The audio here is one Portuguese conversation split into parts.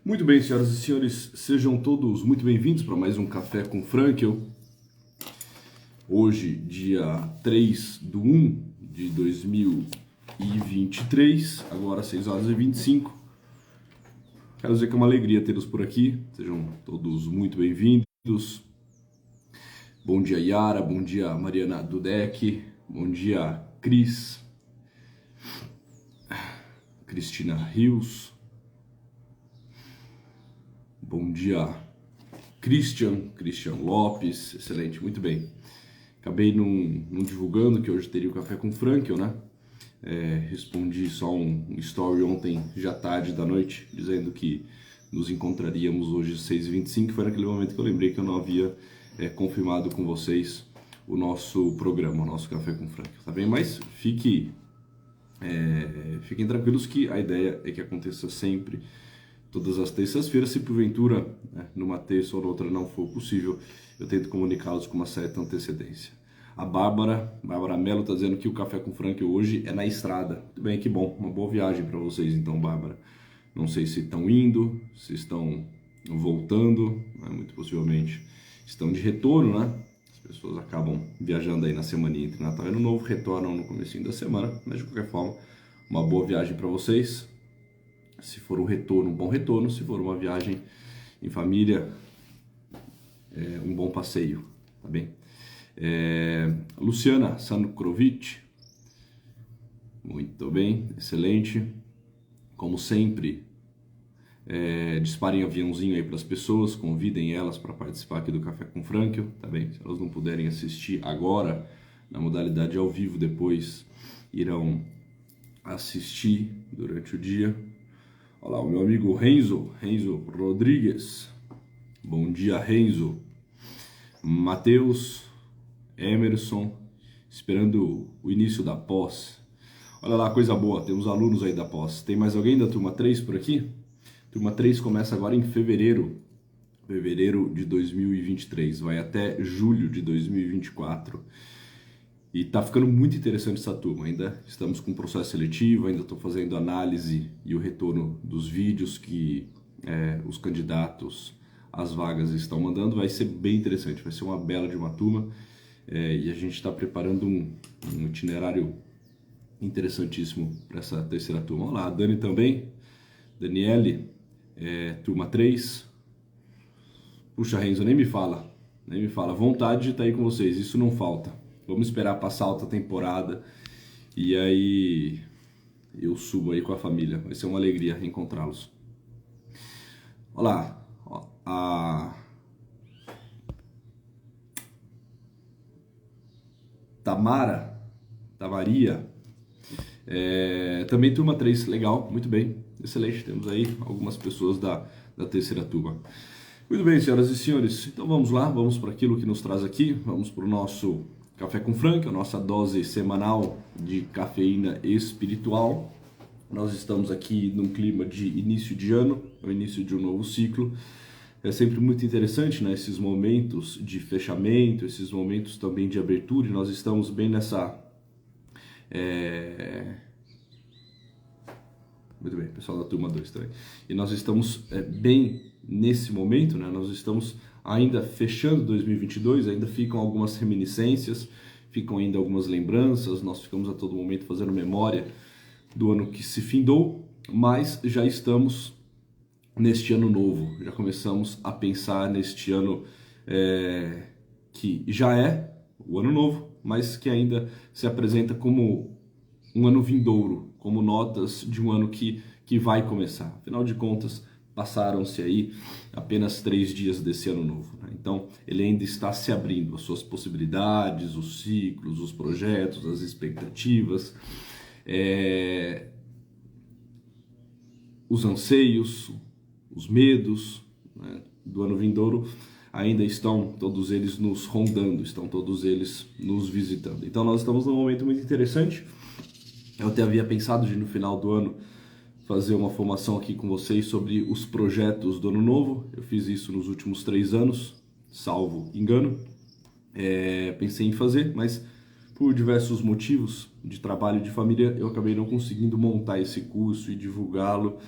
Muito bem, senhoras e senhores, sejam todos muito bem-vindos para mais um Café com Frankel. Hoje, dia 3/1/2023, agora 6h25. Quero dizer que é uma alegria tê-los por aqui, sejam todos muito bem-vindos. Bom dia, Yara, bom dia, Mariana Dudek, bom dia, Cristina Rios. Bom dia, Christian Lopes, excelente, muito bem. Acabei não divulgando que hoje teria o Café com Frankel, né? Respondi só um story ontem, já tarde da noite, dizendo que nos encontraríamos hoje às 6h25. Foi naquele momento que eu lembrei que eu não havia confirmado com vocês o nosso programa, o nosso Café com Frankel, tá bem? Mas fiquem tranquilos que a ideia é que aconteça sempre, todas as terças-feiras. Se porventura, numa terça ou outra não for possível, eu tento comunicá-los com uma certa antecedência. A Bárbara Mello está dizendo que o Café com Frank hoje é na estrada. Muito bem, que bom, uma boa viagem para vocês então, Bárbara. Não sei se estão indo, se estão voltando, muito possivelmente estão de retorno, né? As pessoas acabam viajando aí na semaninha entre Natal e Ano Novo, retornam no comecinho da semana, mas de qualquer forma, uma boa viagem para vocês. Se for um retorno, um bom retorno. Se for uma viagem em família, um bom passeio, tá bem? Luciana Sankrovic, muito bem, excelente. Como sempre, disparem aviãozinho aí para as pessoas, convidem elas para participar aqui do Café com Frankel, tá bem? Se elas não puderem assistir agora, na modalidade ao vivo, depois irão assistir durante o dia. Olha lá, o meu amigo Renzo Rodrigues. Bom dia, Renzo. Matheus, Emerson, esperando o início da pós. Olha lá, coisa boa, temos alunos aí da pós. Tem mais alguém da turma 3 por aqui? Turma 3 começa agora em fevereiro de 2023, vai até julho de 2024. E tá ficando muito interessante essa turma. Ainda estamos com processo seletivo, ainda estou fazendo análise e o retorno dos vídeos que os candidatos às vagas estão mandando. Vai ser bem interessante, vai ser uma bela de uma turma. E a gente está preparando um itinerário interessantíssimo para essa terceira turma. Olha lá, a Dani também, Daniele, turma 3. Puxa, Renzo, nem me fala. Vontade de estar aí com vocês, isso não falta. Vamos esperar passar a alta temporada e aí eu subo aí com a família. Vai ser uma alegria reencontrá-los. Olha lá, a Tamaria, também turma 3, legal, muito bem, excelente. Temos aí algumas pessoas da terceira turma. Muito bem, senhoras e senhores, então vamos lá, vamos para aquilo que nos traz aqui, vamos para o nosso Café com Frank, a nossa dose semanal de cafeína espiritual. Nós estamos aqui num clima de início de ano, o início de um novo ciclo. É sempre muito interessante, né, esses momentos de fechamento, esses momentos também de abertura, e nós estamos bem nessa... Muito bem, pessoal da turma 2 também. E nós estamos bem nesse momento, né? Nós estamos ainda fechando 2022, ainda ficam algumas reminiscências, ficam ainda algumas lembranças, nós ficamos a todo momento fazendo memória do ano que se findou, mas já estamos neste ano novo, já começamos a pensar neste ano que já é o ano novo, mas que ainda se apresenta como um ano vindouro, como notas de um ano que vai começar. Afinal de contas, passaram-se aí apenas 3 dias desse ano novo, né? Então, ele ainda está se abrindo, as suas possibilidades, os ciclos, os projetos, as expectativas, os anseios, os medos, né, do ano vindouro ainda estão todos eles nos rondando, estão todos eles nos visitando. Então, nós estamos num momento muito interessante. Eu até havia pensado de no final do ano fazer uma formação aqui com vocês sobre os projetos do ano novo. Eu fiz isso nos últimos 3 anos, salvo engano. Pensei em fazer, mas por diversos motivos de trabalho e de família, eu acabei não conseguindo montar esse curso e divulgá-lo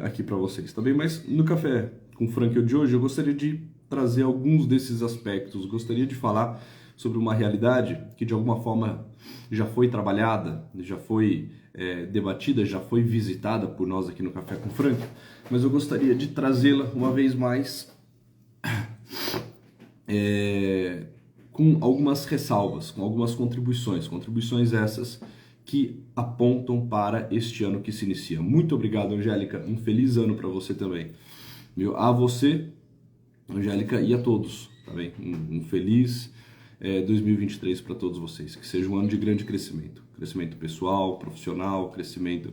aqui para vocês, tá bem? Mas no Café com Franklin de hoje eu gostaria de trazer alguns desses aspectos, gostaria de falar sobre uma realidade que de alguma forma já foi trabalhada, já foi debatida, já foi visitada por nós aqui no Café com Franklin, mas eu gostaria de trazê-la uma vez mais com algumas ressalvas, com algumas contribuições essas que apontam para este ano que se inicia. Muito obrigado, Angélica, um feliz ano para você também. A você, Angélica, e a todos, tá bem? Um feliz 2023 para todos vocês, que seja um ano de grande crescimento pessoal, profissional, crescimento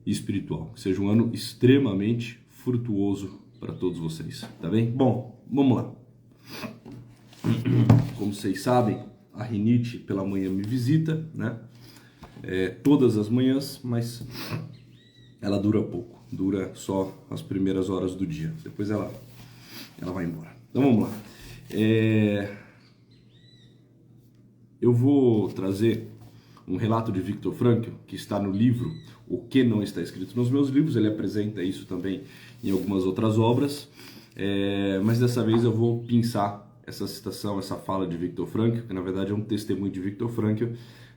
espiritual, que seja um ano extremamente frutuoso para todos vocês, tá bem? Bom, vamos lá. Como vocês sabem, a rinite pela manhã me visita, né? Todas as manhãs, mas ela dura pouco, dura só as primeiras horas do dia, depois ela vai embora. Então vamos lá. Eu vou trazer um relato de Viktor Frankl, que está no livro O Que Não Está Escrito nos Meus Livros. Ele apresenta isso também em algumas outras obras, mas dessa vez eu vou pinçar essa citação, essa fala de Viktor Frankl, que na verdade é um testemunho de Viktor Frankl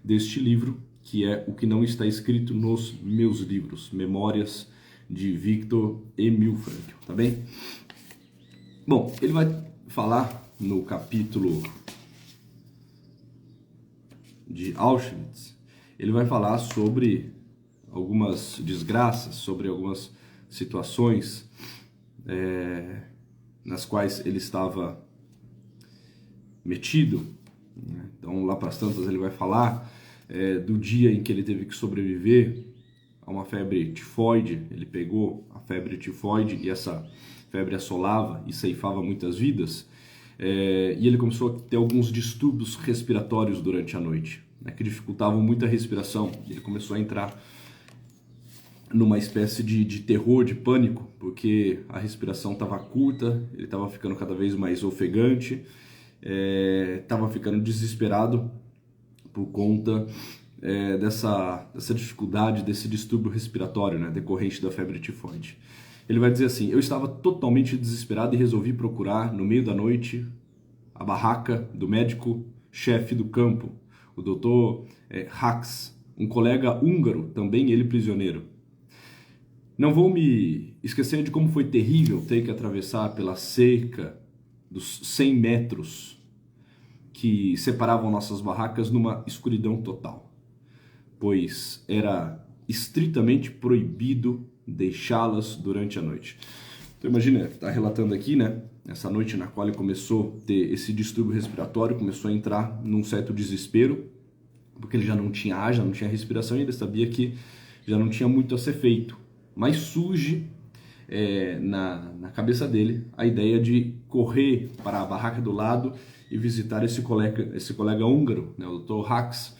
deste livro, que é O Que Não Está Escrito nos Meus Livros, Memórias de Viktor Emil Frankl, tá bem? Bom, ele vai falar no capítulo de Auschwitz, ele vai falar sobre algumas desgraças, sobre algumas situações nas quais ele estava metido, né? Então lá para as tantas ele vai falar do dia em que ele teve que sobreviver a uma febre tifoide. Ele pegou a febre tifoide e essa febre assolava e ceifava muitas vidas, e ele começou a ter alguns distúrbios respiratórios durante a noite, né, que dificultavam muito a respiração. Ele começou a entrar numa espécie de terror, de pânico, porque a respiração estava curta, ele estava ficando cada vez mais ofegante, estava ficando desesperado por conta dessa dificuldade, desse distúrbio respiratório, né, decorrente da febre tifoide. Ele vai dizer assim: eu estava totalmente desesperado e resolvi procurar, no meio da noite, a barraca do médico-chefe do campo, o Dr. Hux, um colega húngaro, também ele prisioneiro. Não vou me esquecer de como foi terrível ter que atravessar pela cerca dos 100 metros que separavam nossas barracas numa escuridão total, pois era estritamente proibido deixá-las durante a noite. Então imagina, está relatando aqui, né, essa noite na qual ele começou a ter esse distúrbio respiratório, começou a entrar num certo desespero, porque ele já não tinha ar, já não tinha respiração, e ele sabia que já não tinha muito a ser feito. Mas surge na cabeça dele a ideia de correr para a barraca do lado e visitar esse colega húngaro, né, o Dr. Hux,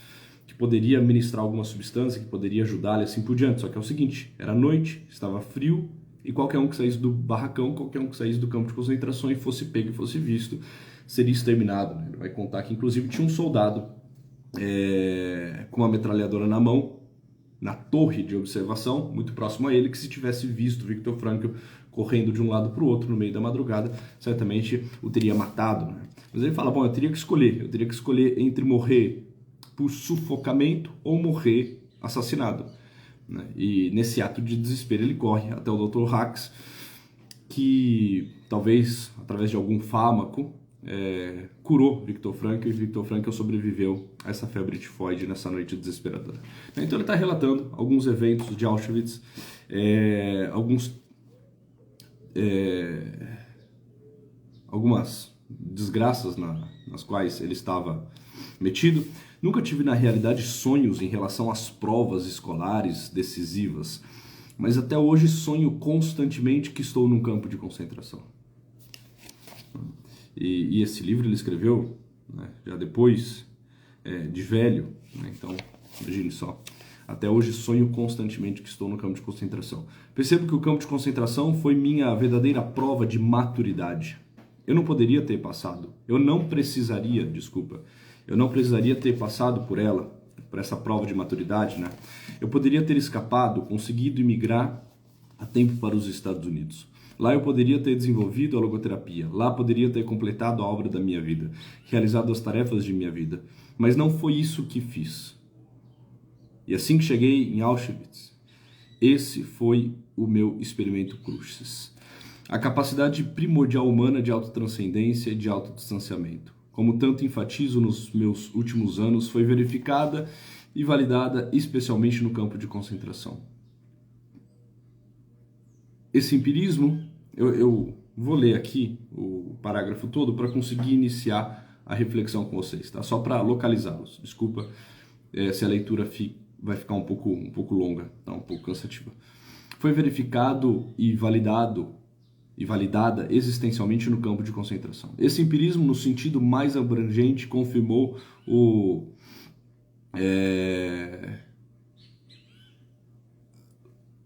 que poderia ministrar alguma substância, que poderia ajudá-lo e assim por diante. Só que é o seguinte, era noite, estava frio, e qualquer um que saísse do barracão, qualquer um que saísse do campo de concentração e fosse pego e fosse visto, seria exterminado, né? Ele vai contar que inclusive tinha um soldado com uma metralhadora na mão, na torre de observação, muito próximo a ele, que se tivesse visto Viktor Frankl correndo de um lado para o outro no meio da madrugada, certamente o teria matado, né? Mas ele fala, bom, eu teria que escolher entre morrer por sufocamento ou morrer assassinado, né? E nesse ato de desespero ele corre até o Dr. Hux, que talvez através de algum fármaco curou Viktor Frankl, e Viktor Frankl sobreviveu a essa febre tifoide nessa noite desesperadora. Então ele está relatando alguns eventos de Auschwitz, algumas desgraças nas quais ele estava metido. Nunca tive na realidade sonhos em relação às provas escolares decisivas, mas até hoje sonho constantemente que estou num campo de concentração. E esse livro ele escreveu, né, já depois de velho, né? Então imagine só, até hoje sonho constantemente que estou no campo de concentração. Percebo que o campo de concentração foi minha verdadeira prova de maturidade. Eu não precisaria eu não precisaria ter passado por ela, por essa prova de maturidade, né? Eu poderia ter escapado, conseguido imigrar a tempo para os Estados Unidos. Lá eu poderia ter desenvolvido a logoterapia, lá poderia ter completado a obra da minha vida, realizado as tarefas de minha vida, mas não foi isso que fiz. E assim que cheguei em Auschwitz, esse foi o meu experimento Crucis. A capacidade primordial humana de autotranscendência e de autodistanciamento, como tanto enfatizo nos meus últimos anos, foi verificada e validada especialmente no campo de concentração. Esse empirismo, eu vou ler aqui o parágrafo todo para conseguir iniciar a reflexão com vocês, tá? Só para localizá-los. Desculpa se a leitura vai ficar um pouco longa, tá? Um pouco cansativa. Foi verificado e validada existencialmente no campo de concentração. Esse empirismo, no sentido mais abrangente, confirmou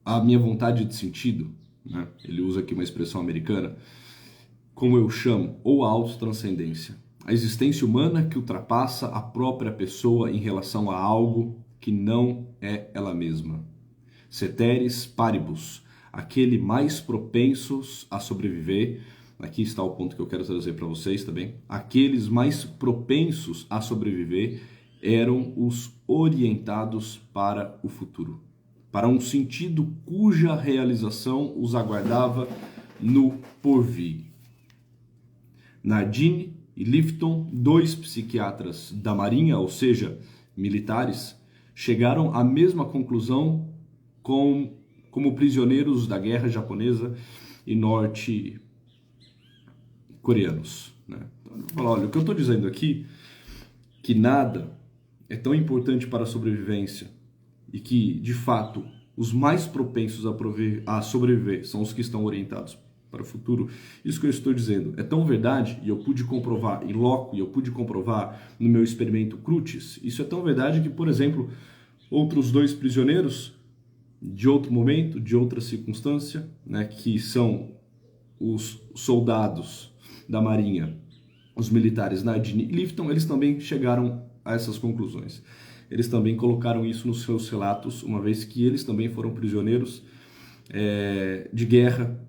a minha vontade de sentido, né? Ele usa aqui uma expressão americana, como eu chamo, ou a autotranscendência. A existência humana que ultrapassa a própria pessoa em relação a algo que não é ela mesma. Ceteris paribus, aquele mais propensos a sobreviver, aqui está o ponto que eu quero trazer para vocês também, aqueles mais propensos a sobreviver eram os orientados para o futuro, para um sentido cuja realização os aguardava no porvir. Nardini e Lifton, dois psiquiatras da Marinha, ou seja, militares, chegaram à mesma conclusão como prisioneiros da guerra japonesa e norte-coreanos, né? Então, eu vou falar, olha, o que eu estou dizendo aqui, que nada é tão importante para a sobrevivência e que, de fato, os mais propensos a sobreviver são os que estão orientados para o futuro. Isso que eu estou dizendo é tão verdade, e eu pude comprovar em loco, e eu pude comprovar no meu experimento Crucis. Isso é tão verdade que, por exemplo, outros dois prisioneiros de outro momento, de outra circunstância, né, que são os soldados da Marinha, os militares Nardini e Lifton, eles também chegaram a essas conclusões. Eles também colocaram isso nos seus relatos, uma vez que eles também foram prisioneiros de guerra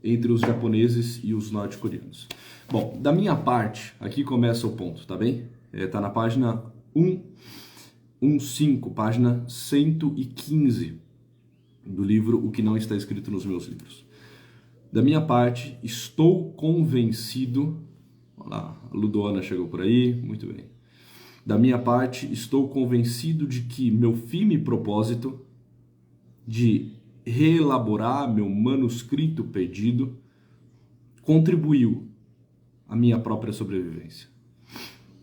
entre os japoneses e os norte-coreanos. Bom, da minha parte, aqui começa o ponto, tá bem? Tá na página 115, página 115 do livro O que não está escrito nos meus livros. Da minha parte, estou convencido... Olha lá, a Ludoana chegou por aí, muito bem. Da minha parte, estou convencido de que meu firme propósito de reelaborar meu manuscrito perdido contribuiu à minha própria sobrevivência.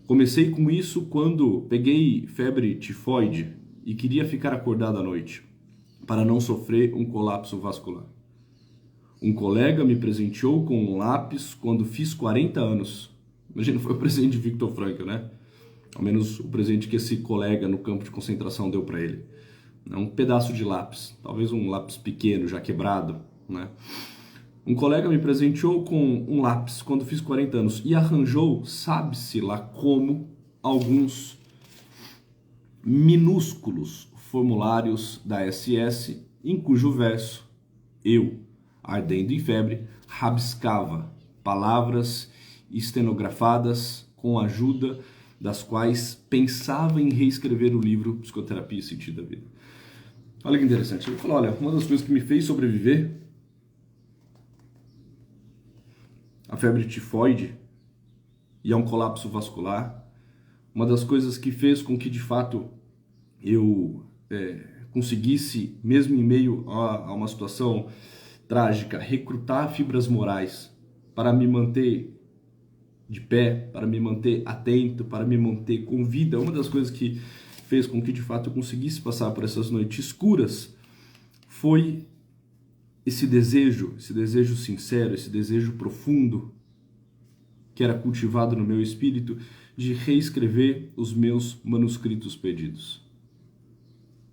Comecei com isso quando peguei febre tifoide e queria ficar acordado à noite para não sofrer um colapso vascular. Um colega me presenteou com um lápis quando fiz 40 anos. Imagina, foi o presente de Viktor Frankl, né? Ao menos o presente que esse colega no campo de concentração deu para ele. Um pedaço de lápis, talvez um lápis pequeno, já quebrado, né? Um colega me presenteou com um lápis quando fiz 40 anos e arranjou, sabe-se lá como, alguns minúsculos formulários da SS, em cujo verso eu, ardendo em febre, rabiscava palavras estenografadas com a ajuda das quais pensava em reescrever o livro Psicoterapia e Sentido da Vida. Olha que interessante. Ele falou, olha, uma das coisas que me fez sobreviver a febre tifoide e a um colapso vascular, uma das coisas que fez com que, de fato, eu conseguisse, mesmo em meio a uma situação trágica, recrutar fibras morais para me manter de pé, para me manter atento, para me manter com vida. Uma das coisas que fez com que, de fato, eu conseguisse passar por essas noites escuras foi esse desejo sincero, esse desejo profundo que era cultivado no meu espírito de reescrever os meus manuscritos perdidos.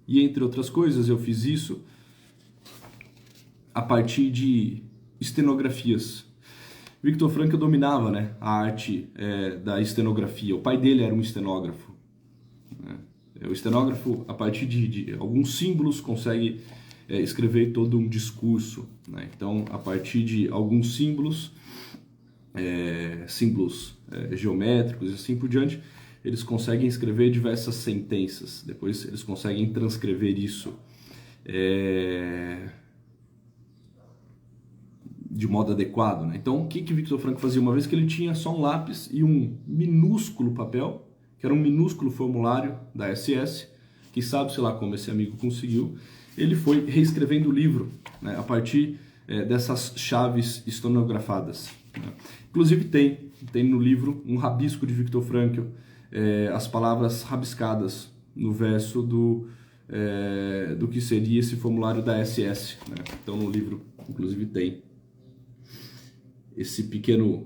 E, entre outras coisas, eu fiz isso a partir de estenografias. Victor Frankl dominava, né, a arte da estenografia. O pai dele era um estenógrafo, né? O estenógrafo, a partir de alguns símbolos, consegue escrever todo um discurso, né? Então, a partir de alguns símbolos, geométricos e assim por diante, eles conseguem escrever diversas sentenças. Depois eles conseguem transcrever isso de modo adequado, né? Então, o que Victor Frankl fazia? Uma vez que ele tinha só um lápis e um minúsculo papel, que era um minúsculo formulário da SS, que sabe, sei lá, como esse amigo conseguiu, ele foi reescrevendo o livro, né, a partir dessas chaves estenografadas, né? Inclusive tem no livro um rabisco de Victor Frankl, as palavras rabiscadas no verso do que seria esse formulário da SS, né? Então no livro, inclusive, tem esse pequeno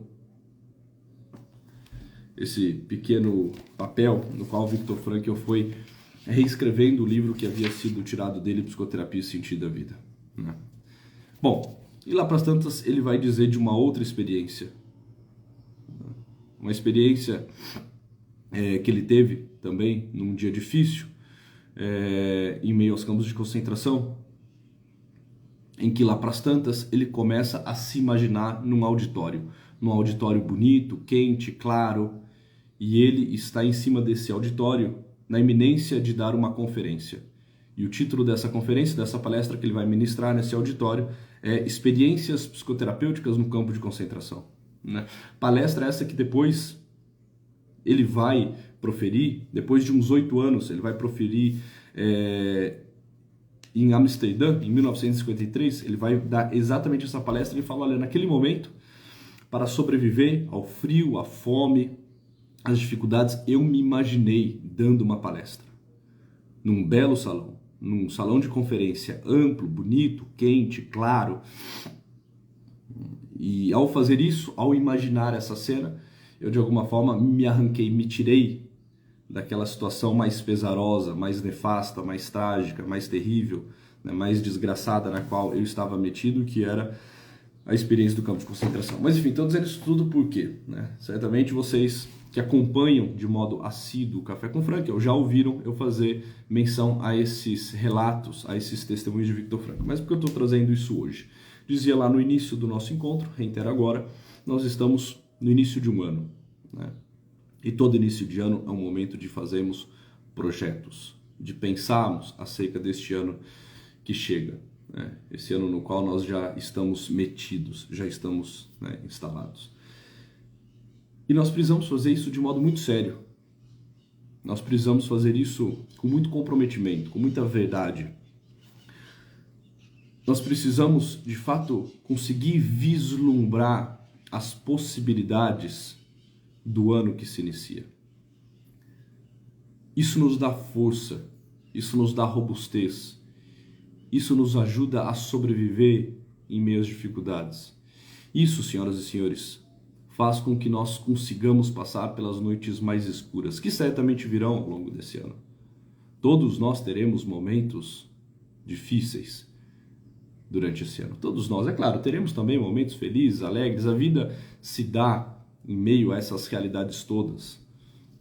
papel no qual Victor Frankl foi reescrevendo o livro que havia sido tirado dele, Psicoterapia e Sentido da Vida, né? Bom, e lá para as tantas ele vai dizer de uma outra experiência, uma experiência que ele teve também num dia difícil, em meio aos campos de concentração, em que lá para as tantas ele começa a se imaginar num auditório bonito, quente, claro, e ele está em cima desse auditório na iminência de dar uma conferência. E o título dessa conferência, dessa palestra que ele vai ministrar nesse auditório, é Experiências Psicoterapêuticas no Campo de Concentração, né? Palestra essa que depois ele vai proferir, depois de uns 8 anos, ele vai proferir em Amsterdã, em 1953, ele vai dar exatamente essa palestra. Ele fala, olha, naquele momento, para sobreviver ao frio, à fome, às dificuldades, eu me imaginei dando uma palestra num belo salão, num salão de conferência amplo, bonito, quente, claro. E ao fazer isso, ao imaginar essa cena, eu de alguma forma me arranquei, me tirei daquela situação mais pesarosa, mais nefasta, mais trágica, mais terrível, né, mais desgraçada na qual eu estava metido, que era a experiência do campo de concentração. Mas enfim, estou dizendo isso tudo por quê, né? Certamente vocês que acompanham de modo assíduo o Café com Frankl já ouviram eu fazer menção a esses relatos, a esses testemunhos de Victor Frankl. Mas por que eu estou trazendo isso hoje? Dizia lá no início do nosso encontro, reitero agora, nós estamos no início de um ano, né? E todo início de ano é um momento de fazermos projetos, de pensarmos acerca deste ano que chega, né? Esse ano no qual nós já estamos metidos, já estamos, né, instalados. E nós precisamos fazer isso de modo muito sério. Nós precisamos fazer isso com muito comprometimento, com muita verdade. Nós precisamos, de fato, conseguir vislumbrar as possibilidades do ano que se inicia. Isso nos dá força, isso nos dá robustez, isso nos ajuda a sobreviver em meio às dificuldades. Isso, senhoras e senhores, faz com que nós consigamos passar pelas noites mais escuras, que certamente virão ao longo desse ano. Todos nós teremos momentos difíceis durante esse ano. Todos nós, é claro, teremos também momentos felizes, alegres. A vida se dá em meio a essas realidades todas,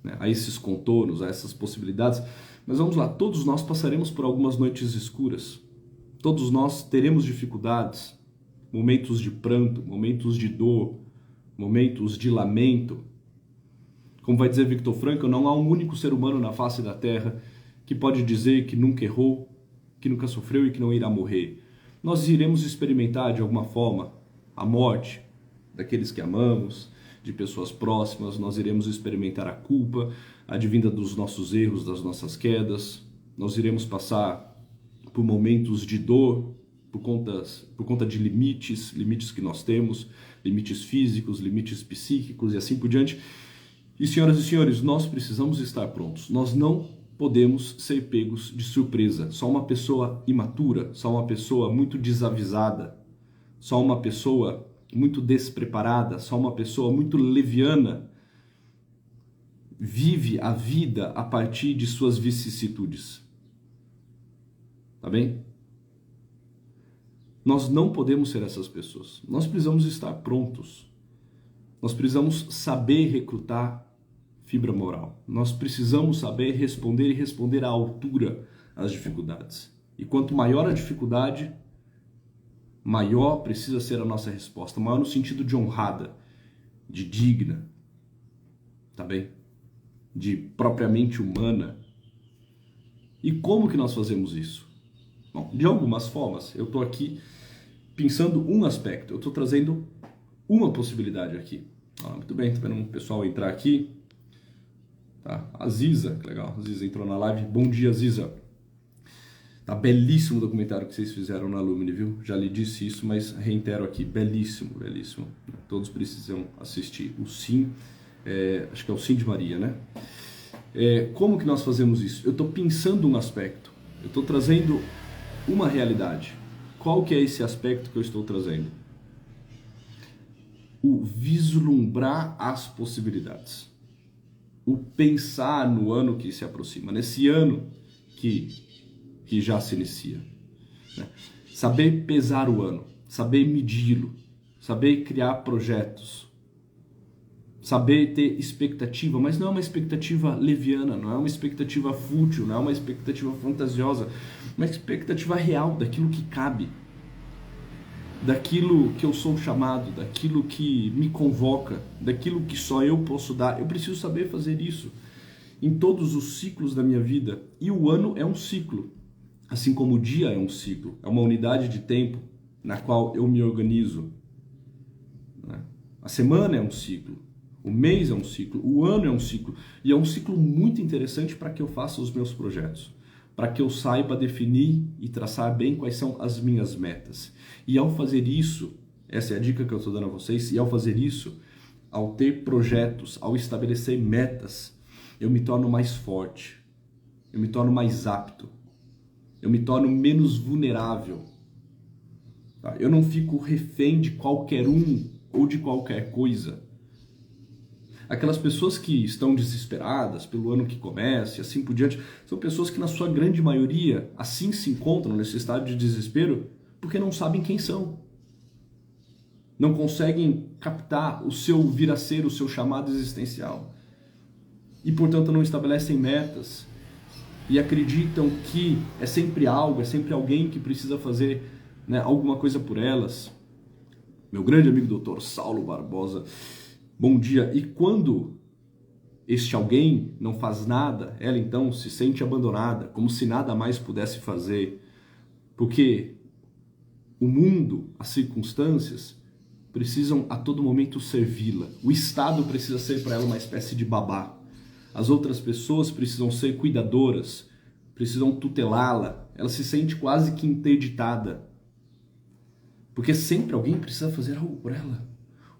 né, a esses contornos, a essas possibilidades. Mas vamos lá, todos nós passaremos por algumas noites escuras. Todos nós teremos dificuldades, momentos de pranto, momentos de dor, momentos de lamento. Como vai dizer Victor Frankl, não há um único ser humano na face da Terra que pode dizer que nunca errou, que nunca sofreu e que não irá morrer. Nós iremos experimentar de alguma forma a morte daqueles que amamos, de pessoas próximas. Nós iremos experimentar a culpa, advinda dos nossos erros, das nossas quedas. Nós iremos passar por momentos de dor, por conta de limites que nós temos, limites físicos, limites psíquicos e assim por diante. E, senhoras e senhores, nós precisamos estar prontos. Nós não podemos ser pegos de surpresa. Só uma pessoa imatura, só uma pessoa muito desavisada, só uma pessoa muito despreparada, só uma pessoa muito leviana vive a vida a partir de suas vicissitudes. Tá bem? Nós não podemos ser essas pessoas. Nós precisamos estar prontos. Nós precisamos saber recrutar fibra moral. Nós precisamos saber responder e responder à altura às dificuldades. E quanto maior a dificuldade, maior precisa ser a nossa resposta. Maior no sentido de honrada, de digna, tá bem? De propriamente humana. E como que nós fazemos isso? Bom, de algumas formas. Eu estou aqui pensando um aspecto. Eu estou trazendo uma possibilidade aqui. Muito bem, tá vendo o pessoal entrar aqui. Tá? A Ziza, que legal. A Ziza entrou na live. Bom dia, Ziza. Tá belíssimo o documentário que vocês fizeram na Lumine, viu? Já lhe disse isso, mas reitero aqui. Belíssimo, belíssimo. Todos precisam assistir. O Sim, acho que é o Sim de Maria, né? Como que nós fazemos isso? Eu estou pensando um aspecto. Eu estou trazendo uma realidade. Qual que é esse aspecto que eu estou trazendo? O vislumbrar as possibilidades. O pensar no ano que se aproxima, nesse ano que já se inicia. Né? Saber pesar o ano, saber medi-lo, saber criar projetos, saber ter expectativa, mas não é uma expectativa leviana, não é uma expectativa fútil, não é uma expectativa fantasiosa, uma expectativa real daquilo que cabe, daquilo que eu sou chamado, daquilo que me convoca, daquilo que só eu posso dar. Eu preciso saber fazer isso em todos os ciclos da minha vida. E o ano é um ciclo, assim como o dia é um ciclo, é uma unidade de tempo na qual eu me organizo. A semana é um ciclo, o mês é um ciclo, o ano é um ciclo. E é um ciclo muito interessante para que eu faça os meus projetos, para que eu saiba definir e traçar bem quais são as minhas metas. E ao fazer isso, essa é a dica que eu estou dando a vocês, e ao fazer isso, ao ter projetos, ao estabelecer metas, eu me torno mais forte, eu me torno mais apto, eu me torno menos vulnerável. Tá? Eu não fico refém de qualquer um ou de qualquer coisa. Aquelas pessoas que estão desesperadas pelo ano que começa e assim por diante, são pessoas que na sua grande maioria assim se encontram nesse estado de desespero porque não sabem quem são. Não conseguem captar o seu vir a ser, o seu chamado existencial. E portanto não estabelecem metas e acreditam que é sempre algo, é sempre alguém que precisa fazer, né, alguma coisa por elas. Meu grande amigo Dr. Saulo Barbosa, bom dia. E quando este alguém não faz nada, ela então se sente abandonada, como se nada mais pudesse fazer, porque o mundo, as circunstâncias, precisam a todo momento servi-la. O Estado precisa ser para ela uma espécie de babá. As outras pessoas precisam ser cuidadoras, precisam tutelá-la. Ela se sente quase que interditada, porque sempre alguém precisa fazer algo por ela.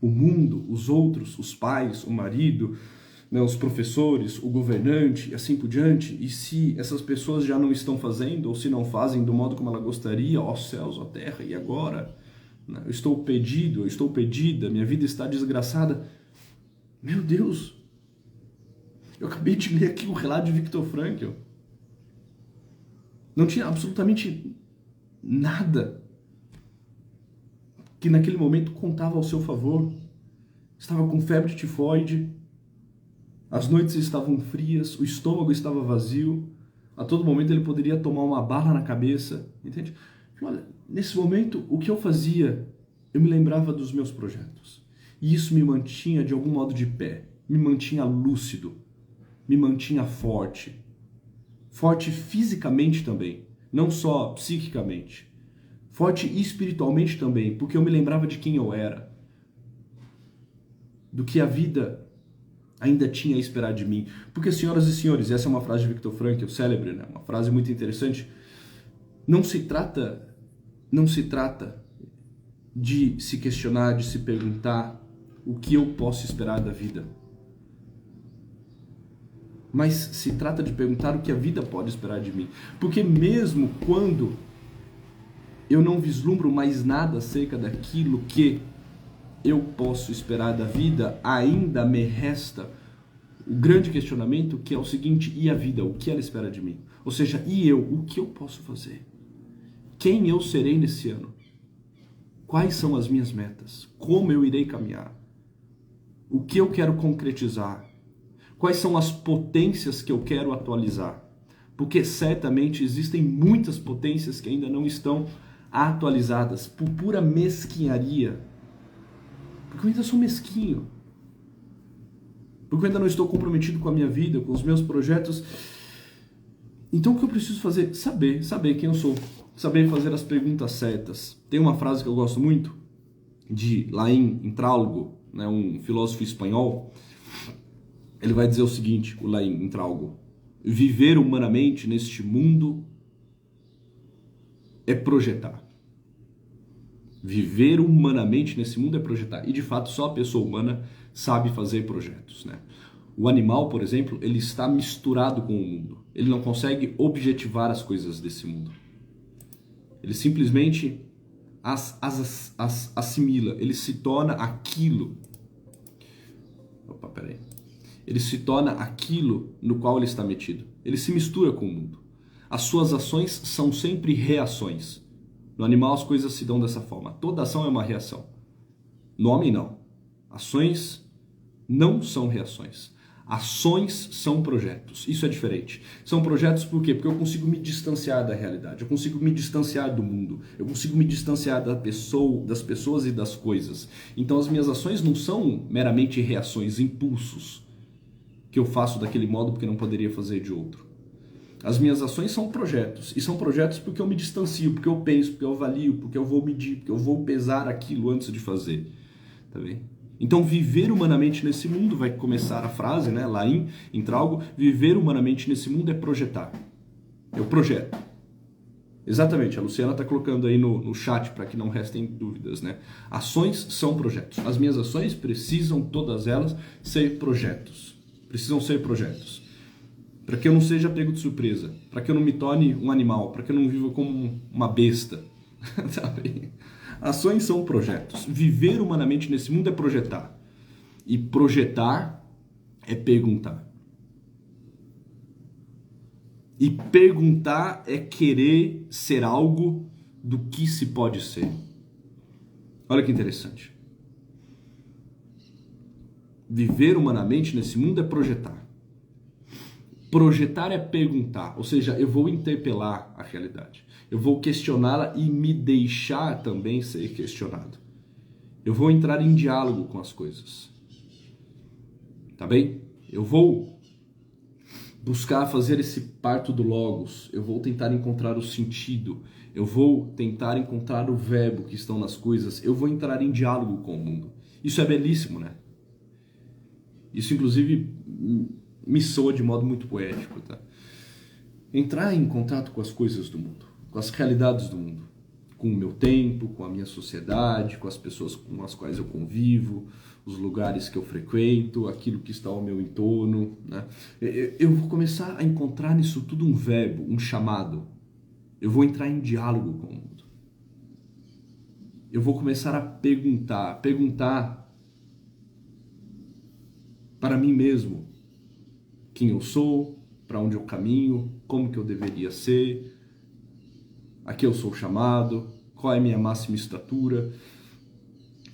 O mundo, os outros, os pais, o marido, né, os professores, o governante, e assim por diante. E se essas pessoas já não estão fazendo, ou se não fazem do modo como ela gostaria, ó céus, ó terra, e agora? Eu estou pedido, eu estou pedida, minha vida está desgraçada. Meu Deus! Eu acabei de ler aqui o relato de Viktor Frankl. Não tinha absolutamente nada que naquele momento contava ao seu favor. Estava com febre tifoide, as noites estavam frias, o estômago estava vazio, a todo momento ele poderia tomar uma bala na cabeça, entende? Olha, nesse momento, o que eu fazia? Eu me lembrava dos meus projetos. E isso me mantinha de algum modo de pé, me mantinha lúcido, me mantinha forte. Forte fisicamente também, não só psiquicamente. Forte espiritualmente também, porque eu me lembrava de quem eu era, do que a vida ainda tinha a esperar de mim. Porque, senhoras e senhores, essa é uma frase de Viktor Frankl, célebre, né? Uma frase muito interessante. Não se trata de se questionar, de se perguntar o que eu posso esperar da vida. Mas se trata de perguntar o que a vida pode esperar de mim. Porque mesmo quando eu não vislumbro mais nada acerca daquilo que eu posso esperar da vida, ainda me resta o grande questionamento, que é o seguinte: e a vida, o que ela espera de mim? Ou seja, e eu, o que eu posso fazer? Quem eu serei nesse ano? Quais são as minhas metas? Como eu irei caminhar? O que eu quero concretizar? Quais são as potências que eu quero atualizar? Porque certamente existem muitas potências que ainda não estão atualizadas por pura mesquinharia. Porque eu ainda sou mesquinho. Porque eu ainda não estou comprometido com a minha vida, com os meus projetos. Então o que eu preciso fazer? Saber quem eu sou. Saber fazer as perguntas certas. Tem uma frase que eu gosto muito, de Laín Intralgo, né, um filósofo espanhol. Ele vai dizer o seguinte, o Laín Intralgo: viver humanamente neste mundo é projetar. Viver humanamente nesse mundo é projetar. E de fato só a pessoa humana sabe fazer projetos, né? O animal, por exemplo, ele está misturado com o mundo. Ele não consegue objetivar as coisas desse mundo. Ele simplesmente as assimila. Ele se torna aquilo. Opa, peraí. Ele se torna aquilo no qual ele está metido. Ele se mistura com o mundo. As suas ações são sempre reações. No animal as coisas se dão dessa forma. Toda ação é uma reação. No homem não. Ações não são reações. Ações são projetos. Isso é diferente. São projetos por quê? Porque eu consigo me distanciar da realidade. Eu consigo me distanciar do mundo. Eu consigo me distanciar das pessoas e das coisas. Então as minhas ações não são meramente reações, impulsos que eu faço daquele modo porque não poderia fazer de outro. As minhas ações são projetos. E são projetos porque eu me distancio, porque eu penso, porque eu avalio, porque eu vou medir, porque eu vou pesar aquilo antes de fazer. Tá bem? Então, viver humanamente nesse mundo, vai começar a frase, né? Laín Intralgo: viver humanamente nesse mundo é projetar. Eu projeto. Exatamente, a Luciana está colocando aí no chat para que não restem dúvidas, né? Ações são projetos. As minhas ações precisam, todas elas, ser projetos. Precisam ser projetos. Para que eu não seja pego de surpresa. Para que eu não me torne um animal. Para que eu não viva como uma besta. Sabe? Ações são projetos. Viver humanamente nesse mundo é projetar. E projetar é perguntar. E perguntar é querer ser algo do que se pode ser. Olha que interessante. Viver humanamente nesse mundo é projetar. Projetar é perguntar, ou seja, eu vou interpelar a realidade. Eu vou questioná-la e me deixar também ser questionado. Eu vou entrar em diálogo com as coisas. Tá bem? Eu vou buscar fazer esse parto do logos. Eu vou tentar encontrar o sentido. Eu vou tentar encontrar o verbo que estão nas coisas. Eu vou entrar em diálogo com o mundo. Isso é belíssimo, né? Isso, inclusive, me soa de modo muito poético, tá? Entrar em contato com as coisas do mundo, com as realidades do mundo, com o meu tempo, com a minha sociedade, com as pessoas com as quais eu convivo, os lugares que eu frequento, aquilo que está ao meu entorno, né? Eu vou começar a encontrar nisso tudo um verbo, um chamado. Eu vou entrar em diálogo com o mundo. Eu vou começar a perguntar para mim mesmo quem eu sou, para onde eu caminho, como que eu deveria ser, a que eu sou chamado, qual é a minha máxima estatura.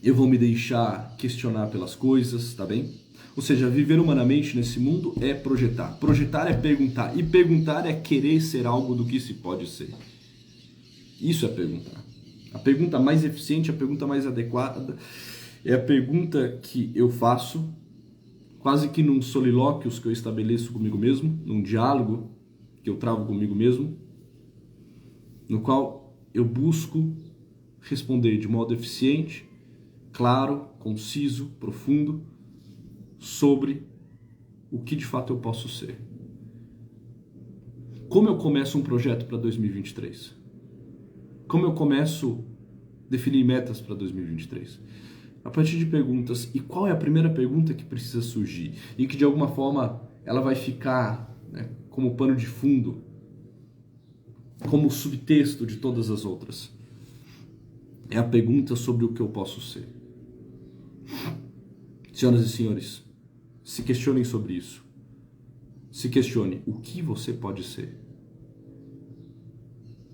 Eu vou me deixar questionar pelas coisas, tá bem? Ou seja, viver humanamente nesse mundo é projetar. Projetar é perguntar. E perguntar é querer ser algo do que se pode ser. Isso é perguntar. A pergunta mais eficiente, a pergunta mais adequada é a pergunta que eu faço quase que num solilóquios que eu estabeleço comigo mesmo, num diálogo que eu travo comigo mesmo, no qual eu busco responder de modo eficiente, claro, conciso, profundo, sobre o que de fato eu posso ser. Como eu começo um projeto para 2023? Como eu começo a definir metas para 2023? A partir de perguntas. E qual é a primeira pergunta que precisa surgir? E que de alguma forma ela vai ficar, né, como pano de fundo, como subtexto de todas as outras. É a pergunta sobre o que eu posso ser. Senhoras e senhores, se questionem sobre isso. Se questione o que você pode ser.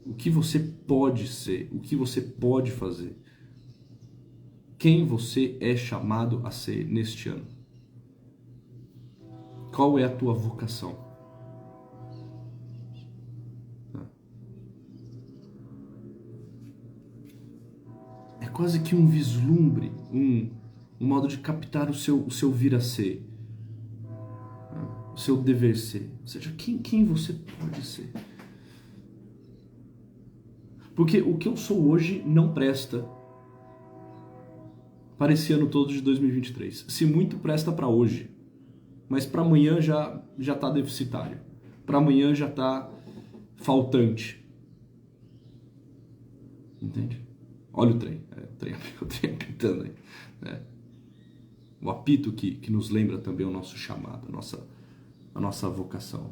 O que você pode ser, o que você pode fazer. Quem você é chamado a ser neste ano. Qual é a tua vocação? É quase que um vislumbre, um modo de captar o seu vir a ser, o seu dever ser. Ou seja, quem você pode ser. Porque o que eu sou hoje não presta para esse ano todo de 2023. Se muito, presta para hoje. Mas para amanhã já está deficitário. Para amanhã já está faltante. Entende? Olha o trem. O trem apitando aí. O apito que nos lembra também o nosso chamado, a nossa vocação.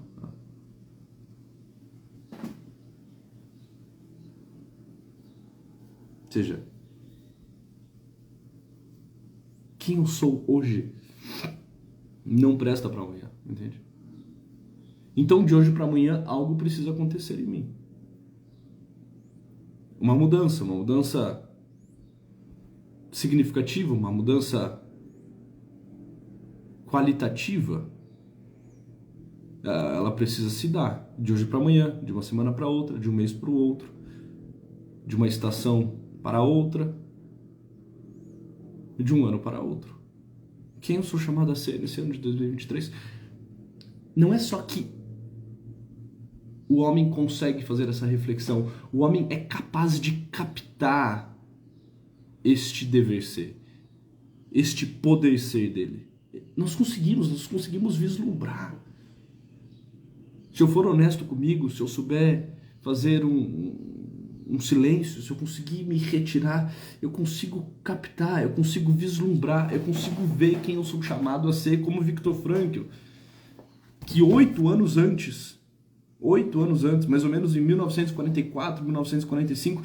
Ou seja, quem eu sou hoje não presta para amanhã, entende? Então, de hoje para amanhã, algo precisa acontecer em mim. Uma mudança significativa, uma mudança qualitativa, ela precisa se dar de hoje para amanhã, de uma semana para outra, de um mês para o outro, de uma estação para outra, de um ano para outro. Quem eu sou chamado a ser nesse ano de 2023? Não é só que o homem consegue fazer essa reflexão, o homem é capaz de captar este dever ser, este poder ser dele. Nós conseguimos vislumbrar. Se eu for honesto comigo, se eu souber fazer um silêncio, se eu conseguir me retirar, eu consigo captar, eu consigo vislumbrar, eu consigo ver quem eu sou chamado a ser, como Viktor Frankl, que 8 anos antes, mais ou menos em 1944, 1945,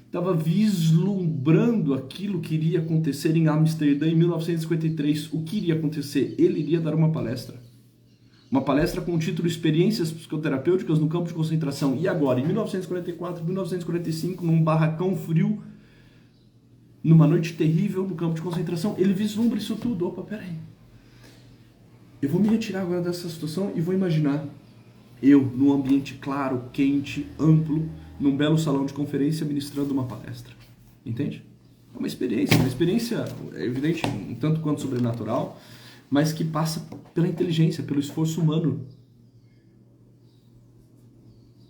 estava vislumbrando aquilo que iria acontecer em Amsterdã em 1953. O que iria acontecer? Ele iria dar uma palestra com o título Experiências Psicoterapêuticas no Campo de Concentração. E agora, em 1944, 1945, num barracão frio, numa noite terrível no campo de concentração, ele vislumbra isso tudo. Opa, peraí. Eu vou me retirar agora dessa situação e vou imaginar eu, num ambiente claro, quente, amplo, num belo salão de conferência, ministrando uma palestra. Entende? É uma experiência, é evidente, um tanto quanto sobrenatural, mas que passa pela inteligência, pelo esforço humano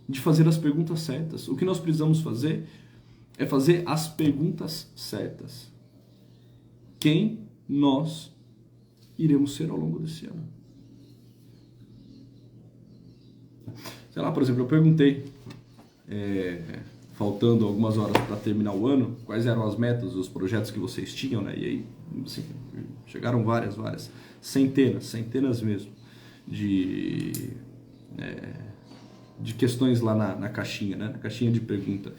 de fazer as perguntas certas. O que nós precisamos fazer é fazer as perguntas certas. Quem nós iremos ser ao longo desse ano? Sei lá, por exemplo, eu perguntei, faltando algumas horas para terminar o ano, quais eram as metas, os projetos que vocês tinham, né? E aí, assim, chegaram várias, centenas mesmo, de questões lá na caixinha, né? Na caixinha de pergunta.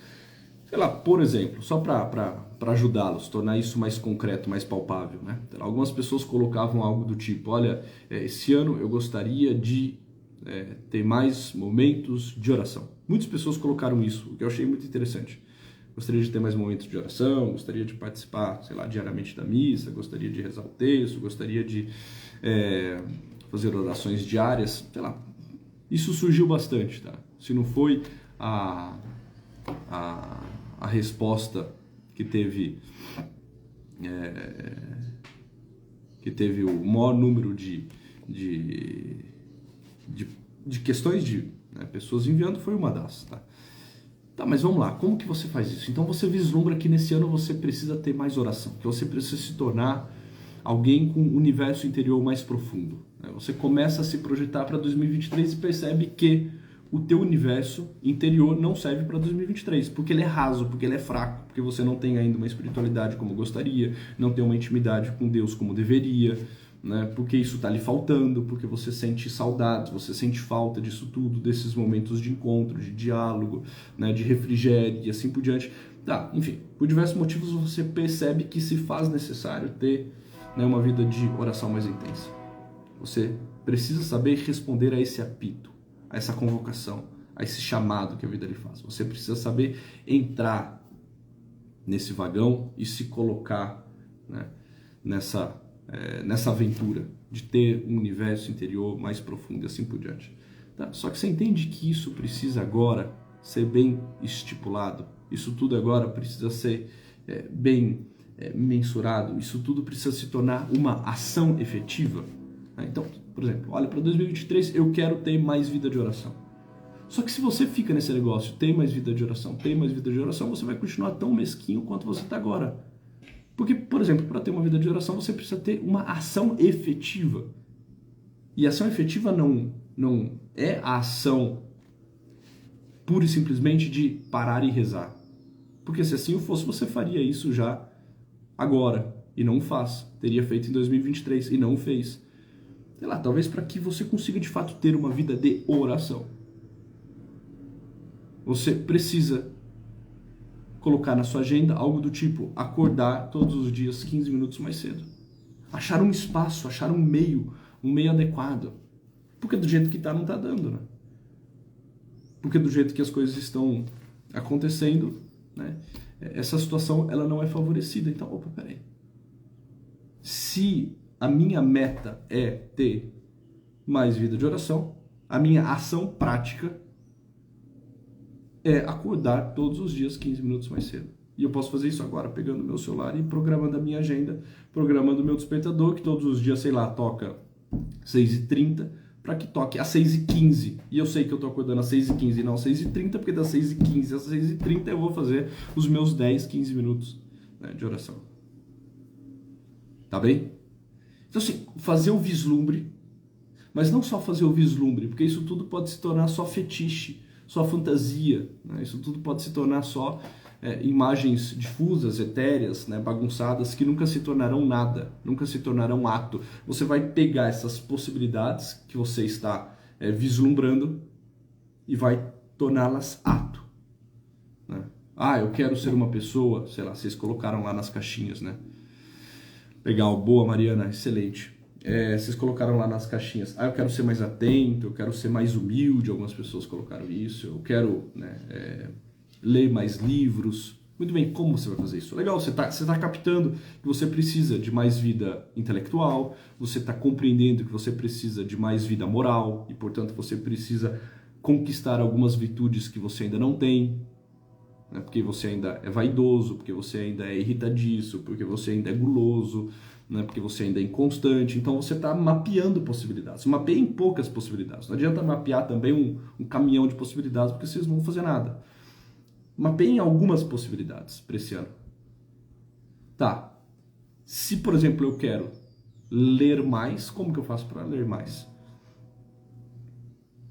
Sei lá, por exemplo, só para ajudá-los, tornar isso mais concreto, mais palpável, né? Algumas pessoas colocavam algo do tipo, olha, esse ano eu gostaria de ter mais momentos de oração. Muitas pessoas colocaram isso, o que eu achei muito interessante. Gostaria de ter mais momentos de oração, gostaria de participar, sei lá, diariamente da missa, gostaria de rezar o texto, gostaria de fazer orações diárias, sei lá. Isso surgiu bastante, tá? Se não foi a resposta que teve o maior número de questões de pessoas enviando, foi uma das, tá? Tá, mas vamos lá, como que você faz isso? Então você vislumbra que nesse ano você precisa ter mais oração, que você precisa se tornar alguém com um universo interior mais profundo, né? Você começa a se projetar para 2023 e percebe que o teu universo interior não serve para 2023, porque ele é raso, porque ele é fraco, porque você não tem ainda uma espiritualidade como gostaria, não tem uma intimidade com Deus como deveria, né? Porque isso está lhe faltando, porque você sente saudades, você sente falta disso tudo, desses momentos de encontro, de diálogo, né? De refrigério e assim por diante. Tá, enfim, por diversos motivos você percebe que se faz necessário ter, né, uma vida de oração mais intensa. Você precisa saber responder a esse apito, a essa convocação, a esse chamado que a vida lhe faz. Você precisa saber entrar nesse vagão e se colocar, né, nessa nessa aventura de ter um universo interior mais profundo e assim por diante. Tá? Só que você entende que isso precisa agora ser bem estipulado, isso tudo agora precisa ser bem mensurado, isso tudo precisa se tornar uma ação efetiva. Então, por exemplo, olha, para 2023 eu quero ter mais vida de oração. Só que se você fica nesse negócio, tem mais vida de oração, você vai continuar tão mesquinho quanto você está agora. Porque, por exemplo, para ter uma vida de oração, você precisa ter uma ação efetiva. E ação efetiva não é a ação pura e simplesmente de parar e rezar. Porque se assim fosse, você faria isso já agora e não o faz. Teria feito em 2023 e não o fez. Sei lá, talvez para que você consiga de fato ter uma vida de oração. Você precisa colocar na sua agenda algo do tipo acordar todos os dias 15 minutos mais cedo. Achar um espaço, achar um meio adequado. Porque do jeito que tá, não tá dando, né? Porque do jeito que as coisas estão acontecendo, né? Essa situação, ela não é favorecida. Então, opa, peraí. Se a minha meta é ter mais vida de oração, a minha ação prática é acordar todos os dias 15 minutos mais cedo. E eu posso fazer isso agora, pegando meu celular e programando a minha agenda, programando o meu despertador, que todos os dias, sei lá, toca 6h30, para que toque às 6h15. E eu sei que eu estou acordando às 6h15 e não às 6h30, porque das 6h15 às 6h30 eu vou fazer os meus 10, 15 minutos, né, de oração. Tá bem? Então, assim, fazer o vislumbre, mas não só fazer o vislumbre, porque isso tudo pode se tornar só fetiche, só fantasia, né? Isso tudo pode se tornar só imagens difusas, etéreas, né? Bagunçadas, que nunca se tornarão nada, nunca se tornarão ato. Você vai pegar essas possibilidades que você está vislumbrando e vai torná-las ato, né? Ah, eu quero ser uma pessoa, sei lá, vocês colocaram lá nas caixinhas, né? Legal, boa, Mariana, excelente. Vocês colocaram lá nas caixinhas, eu quero ser mais atento, eu quero ser mais humilde, algumas pessoas colocaram isso, eu quero, né, ler mais livros. Muito bem, como você vai fazer isso? Legal, você tá captando que você precisa de mais vida intelectual, você está compreendendo que você precisa de mais vida moral e, portanto, você precisa conquistar algumas virtudes que você ainda não tem, né, porque você ainda é vaidoso, porque você ainda é irritadiço, porque você ainda é guloso, né, porque você ainda é inconstante. Então você está mapeando possibilidades. Mapeiem poucas possibilidades. Não adianta mapear também um caminhão de possibilidades, porque vocês não vão fazer nada. Mapeiem algumas possibilidades para esse ano. Tá. Se, por exemplo, eu quero ler mais, como que eu faço para ler mais?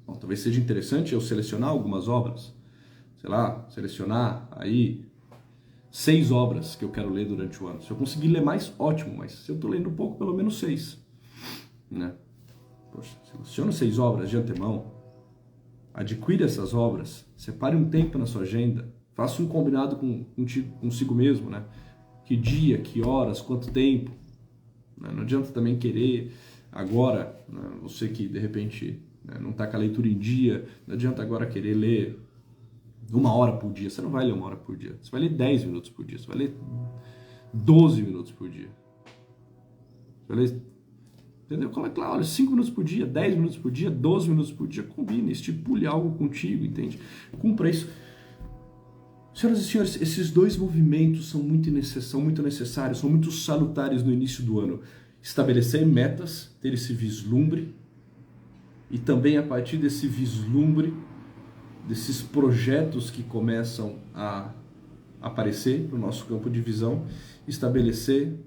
Bom, talvez seja interessante eu selecionar algumas obras. Sei lá, selecionar aí 6 obras que eu quero ler durante o ano. Se eu conseguir ler mais, ótimo, mas se eu estou lendo pouco, pelo menos 6. Né? Poxa, seleciona 6 obras de antemão, adquire essas obras, separe um tempo na sua agenda, faça um combinado consigo mesmo, né? Que dia, que horas, quanto tempo. Né? Não adianta também querer agora, né? Você que de repente, né, não está com a leitura em dia, não adianta agora querer ler 1 hora por dia. Você não vai ler 1 hora por dia. Você vai ler 10 minutos por dia. Você vai ler 12 minutos por dia. Você vai ler, entendeu? Coloque lá, olha, 5 minutos por dia, 10 minutos por dia, 12 minutos por dia. Combine, estipule algo contigo, entende? Cumpra isso. Senhoras e senhores, esses 2 movimentos são muito necessários, são muito salutares no início do ano. Estabelecer metas, ter esse vislumbre e também a partir desse vislumbre, desses projetos que começam a aparecer no nosso campo de visão, estabelecer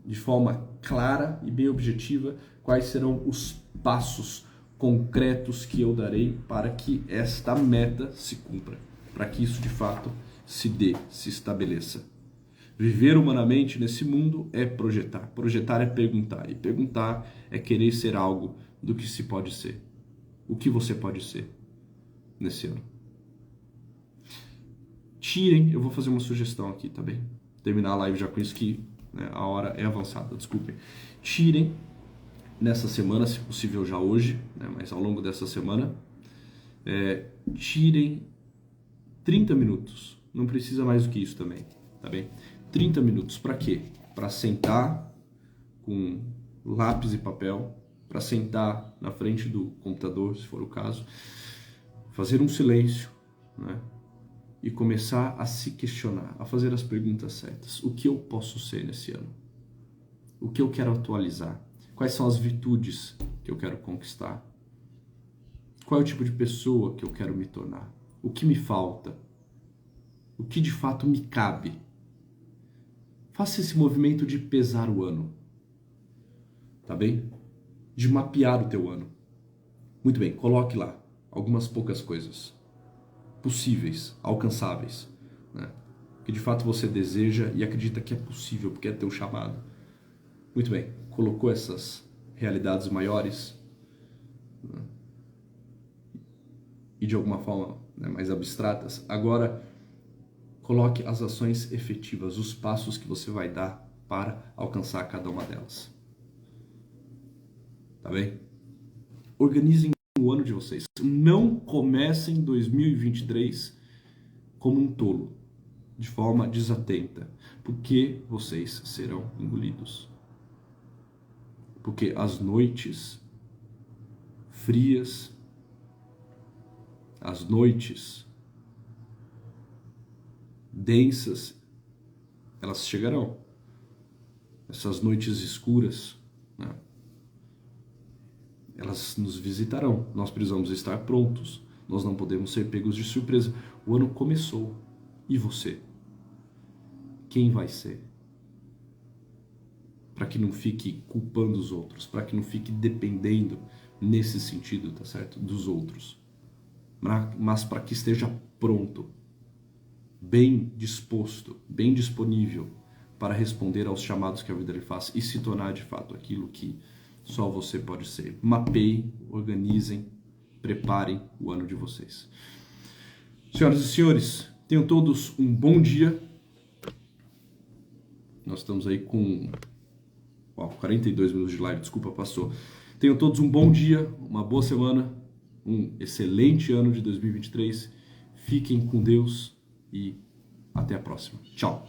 de forma clara e bem objetiva quais serão os passos concretos que eu darei para que esta meta se cumpra, para que isso de fato se estabeleça. Viver humanamente nesse mundo é projetar. Projetar é perguntar. E perguntar é querer ser algo do que se pode ser. O que você pode ser nesse ano? Tirem, eu vou fazer uma sugestão aqui, tá bem? Terminar a live já com isso que, né, a hora é avançada, desculpem. Tirem nessa semana, se possível já hoje, né, mas ao longo dessa semana, tirem 30 minutos. Não precisa mais do que isso também, tá bem? 30 minutos para quê? Para sentar com lápis e papel, para sentar na frente do computador, se for o caso, fazer um silêncio, né? E começar a se questionar, a fazer as perguntas certas. O que eu posso ser nesse ano? O que eu quero atualizar? Quais são as virtudes que eu quero conquistar? Qual é o tipo de pessoa que eu quero me tornar? O que me falta? O que de fato me cabe? Faça esse movimento de pesar o ano, tá bem? De mapear o teu ano. Muito bem, coloque lá algumas poucas coisas possíveis, alcançáveis, né? Que de fato você deseja e acredita que é possível, porque é teu chamado. Muito bem, colocou essas realidades maiores, né? E de alguma forma, né, mais abstratas. Agora, coloque as ações efetivas, os passos que você vai dar para alcançar cada uma delas. Tá bem? Organizem o ano de vocês. Não comecem 2023 como um tolo, de forma desatenta, porque vocês serão engolidos. Porque as noites frias, as noites densas, elas chegarão. Essas noites escuras, né? Elas nos visitarão. Nós precisamos estar prontos. Nós não podemos ser pegos de surpresa. O ano começou. E você? Quem vai ser? Para que não fique culpando os outros, para que não fique dependendo nesse sentido, tá certo? Dos outros. Mas para que esteja pronto, bem disposto, bem disponível para responder aos chamados que a vida lhe faz e se tornar de fato aquilo que só você pode ser. Mapeiem, organizem, preparem o ano de vocês. Senhoras e senhores, tenham todos um bom dia. Nós estamos aí com 42 minutos de live, desculpa, passou. Tenham todos um bom dia, uma boa semana, um excelente ano de 2023. Fiquem com Deus e até a próxima. Tchau.